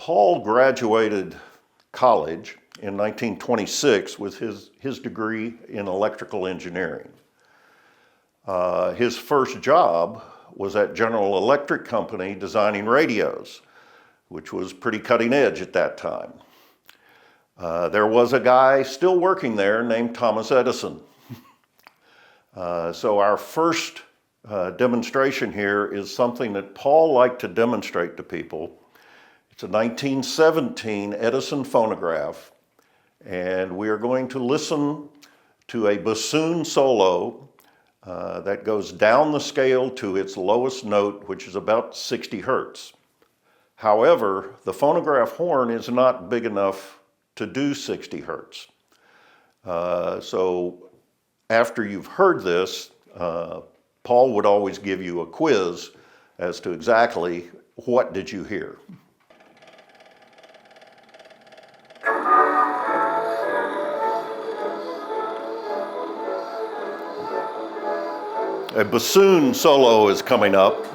Paul graduated college in 1926 with his degree in electrical engineering. His first job was at General Electric Company designing radios, which was pretty cutting edge at that time. There was a guy still working there named Thomas Edison. So our first demonstration here is something that Paul liked to demonstrate to people. It's a 1917 Edison phonograph, and we are going to listen to a bassoon solo that goes down the scale to its lowest note, which is about 60 hertz. However, the phonograph horn is not big enough to do 60 hertz. So after you've heard this, Paul would always give you a quiz as to exactly what did you hear. A bassoon solo is coming up.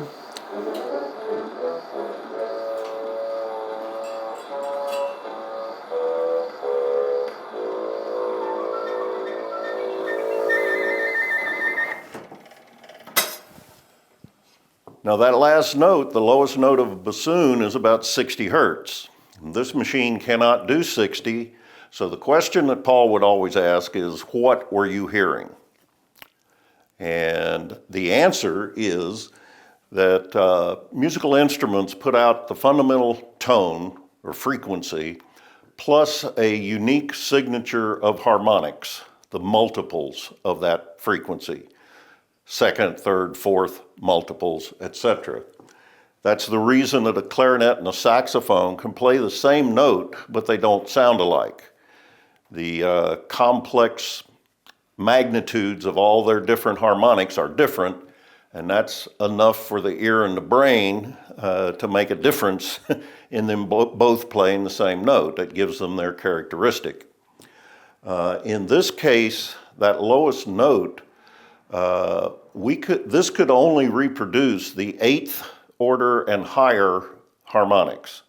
Now that last note, the lowest note of a bassoon, is about 60 hertz. This machine cannot do 60, so the question that Paul would always ask is, what were you hearing? And the answer is that musical instruments put out the fundamental tone or frequency plus a unique signature of harmonics, the multiples of that frequency. Second, third, fourth multiples, etc. That's the reason that a clarinet and a saxophone can play the same note, but they don't sound alike. The complex magnitudes of all their different harmonics are different, and that's enough for the ear and the brain to make a difference in them both playing the same note. That gives them their characteristic. In this case, that lowest note, this could only reproduce the 8th order and higher harmonics.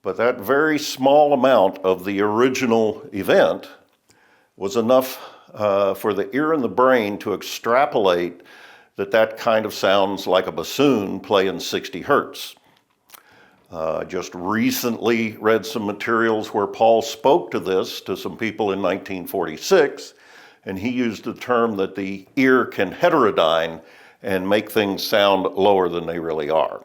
But that very small amount of the original event was enough for the ear and the brain to extrapolate that kind of sounds like a bassoon playing 60 hertz. Just recently read some materials where Paul spoke to this to some people in 1946, and he used the term that the ear can heterodyne and make things sound lower than they really are.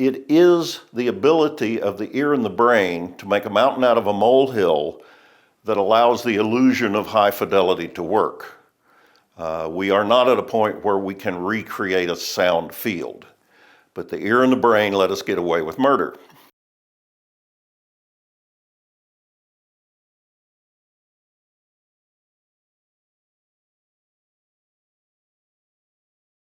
It is the ability of the ear and the brain to make a mountain out of a molehill that allows the illusion of high fidelity to work. We are not at a point where we can recreate a sound field, but the ear and the brain let us get away with murder.